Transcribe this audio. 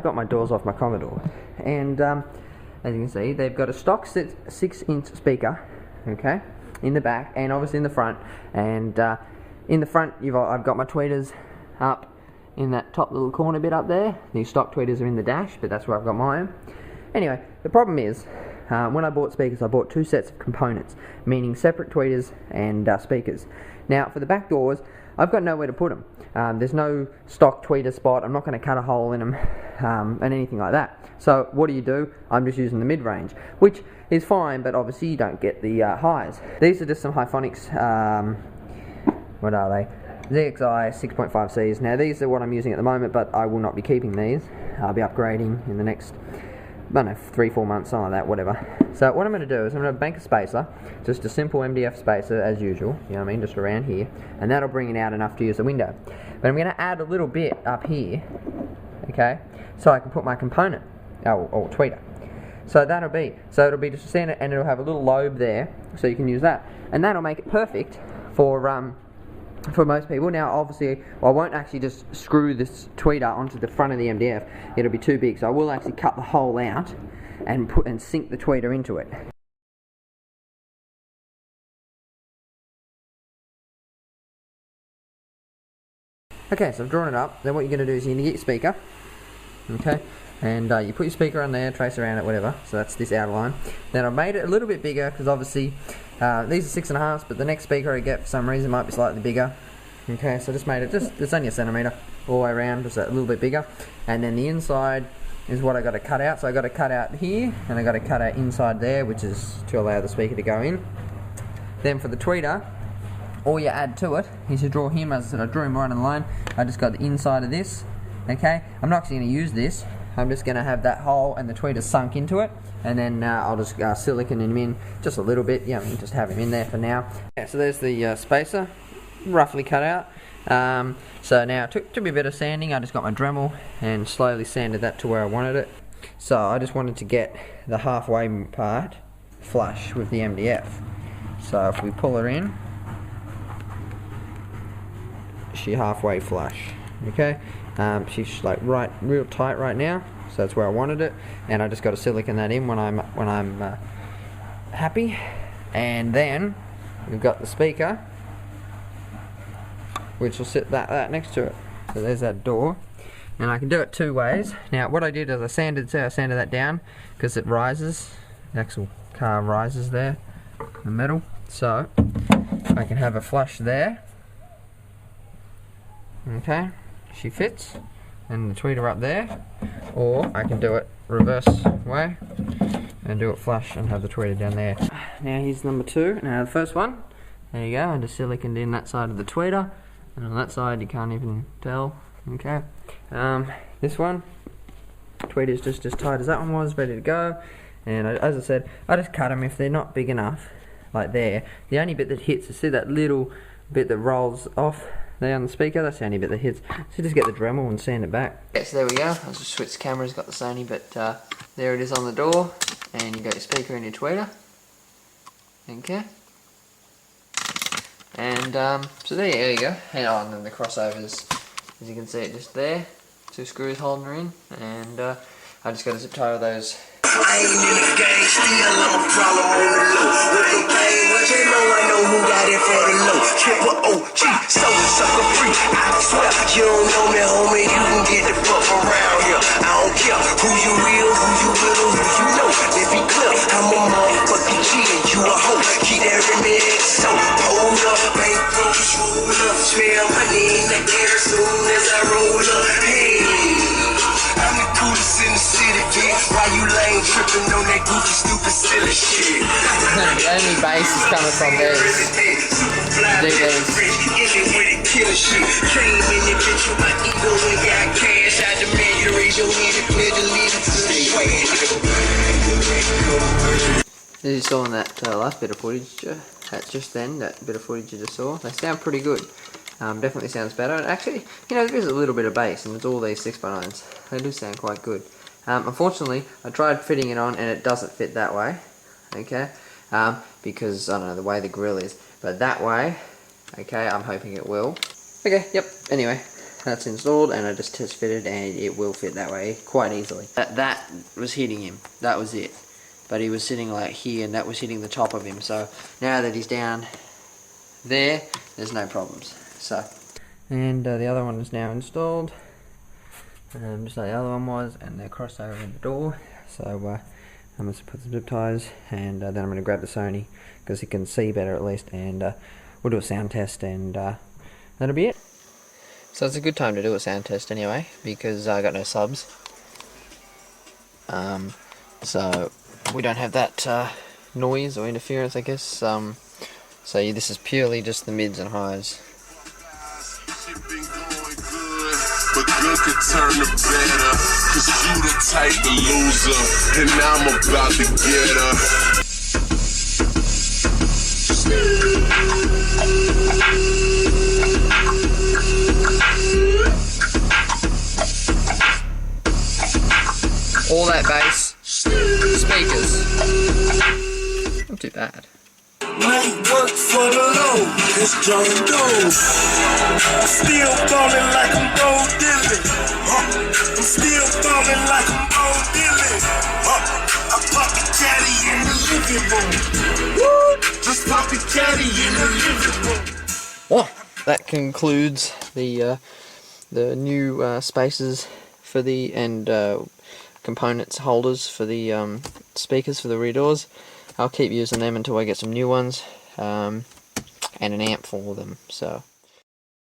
I've got my doors off my Commodore, and as you can see, they've got a stock 6-inch speaker, okay, in the back, and obviously in the front. And in the front, I've got my tweeters up in that top little corner bit up there. These stock tweeters are in the dash, but that's where I've got mine. Anyway, the problem is, when I bought speakers, I bought 2 sets of components, meaning separate tweeters and speakers. Now, for the back doors, I've got nowhere to put them. There's no stock tweeter spot. I'm not going to cut a hole in them and anything like that. So what do? I'm just using the mid-range, which is fine, but obviously you don't get the highs. These are just some Hyphonics, what are they? ZXI 6.5Cs. Now these are what I'm using at the moment, but I will not be keeping these. I'll be upgrading in the next, I don't know, 3-4 months, something like that, whatever. So what I'm going to do is I'm going to bank a spacer, just a simple MDF spacer as usual, you know what I mean, just around here, and that'll bring it out enough to use the window. But I'm going to add a little bit up here, okay, so I can put my component, or tweeter. So it'll be just a standard, and it'll have a little lobe there, so you can use that, and that'll make it perfect for most people. Now obviously I won't actually just screw this tweeter onto the front of the MDF, it'll be too big, so I will actually cut the hole out and sink the tweeter into it. Okay, so I've drawn it up. Then what you're going to do is you're going to get your speaker, okay, and you put your speaker on there, trace around it, whatever, so that's this outer line. Then I've made it a little bit bigger, because obviously these are 6.5s, but the next speaker I get for some reason might be slightly bigger. Okay, so I just made it, it's only a centimetre all the way around, just a little bit bigger. And then the inside is what I got to cut out. So I got to cut out here, and I got to cut out inside there, which is to allow the speaker to go in. Then for the tweeter, all you add to it is you draw him, as I said, I drew him right on the line. I just got the inside of this, okay? I'm not actually going to use this. I'm just going to have that hole and the tweeter sunk into it, and then I'll just silicone him in just a little bit. Yeah, just have him in there for now. Yeah, so there's the spacer, roughly cut out. So now it took me a bit of sanding. I just got my Dremel and slowly sanded that to where I wanted it. So I just wanted to get the halfway part flush with the MDF. So if we pull her in, she's halfway flush. Okay, she's like real tight right now, so that's where I wanted it, and I just got to silicone that in when I'm happy. And then we've got the speaker, which will sit that next to it. So there's that door, and I can do it 2 ways. Now what I did is I sanded that down because it rises. The actual car rises there in the middle, so I can have a flush there. Okay, she fits, and the tweeter up there, or I can do it reverse way and do it flush and have the tweeter down there. Now here's number 2. Now the first one, there you go, I just siliconed in that side of the tweeter, and on that side you can't even tell. Okay, this one, tweeter's just as tight as that one was, ready to go. And as I said, I just cut them if they're not big enough, like there. The only bit that hits is, see that little bit that rolls off there on the speaker, that's the only bit that hits. So just get the Dremel and sand it back. Yeah, so there we go. I'll just switch cameras, got the Sony, but there it is on the door, and you got your speaker and your tweeter. Okay. And so there you go. And then the crossovers, as you can see it just there. 2 screws holding her in, and I just got to zip tie all those. I ain't in the game, still I'm a problem on the low. With the game, what you know, I know who got it for the low. Triple OG, so sucker free. I swear, you don't know me, homie, you can get the fuck around here. I don't care who you real, who you little, who you know. Let's be clear, I'm a motherfucking G and you a hoe. Keep that remix, so hold up, bankroll, roll up. Smell money in the air soon as I roll up. Hey, I'm the coolest in the city, bitch. Why you lame tripping on that goofy, stupid, silly shit? The only bass is coming from this. As you saw in that last bit of footage, just then, that bit of footage you just saw, they sound pretty good. Definitely sounds better. And actually, you know, there is a little bit of bass, and it's all these 6x9s. They do sound quite good. Unfortunately, I tried fitting it on, and it doesn't fit that way. Okay, because I don't know the way the grill is, but that way, okay, I'm hoping it will. Okay, yep. Anyway, that's installed, and I just test fitted, and it will fit that way quite easily. That was hitting him. That was it. But he was sitting like here, and that was hitting the top of him. So now that he's down there, there's no problems. So, and the other one is now installed, just like the other one was, and they're crossed over in the door. So I'm going to put some zip ties, and then I'm going to grab the Sony because he can see better at least, and we'll do a sound test, and that'll be it. So it's a good time to do a sound test anyway, because I got no subs. So we don't have that noise or interference, I guess. So yeah, this is purely just the mids and highs. But good can turn to better, cause you the type of loser, and I'm about to get her. All that bass, speakers, not too bad. Might work for the low, it's John Doe. Still falling like I'm Bo Dylan. I'm still falling like I'm Bo Dylan. I pop the caddy in the living room. Woo! Just pop the caddy in the living room. Well, that concludes the new spaces for the components holders for the speakers for the rear doors. I'll keep using them until I get some new ones, and an amp for them. So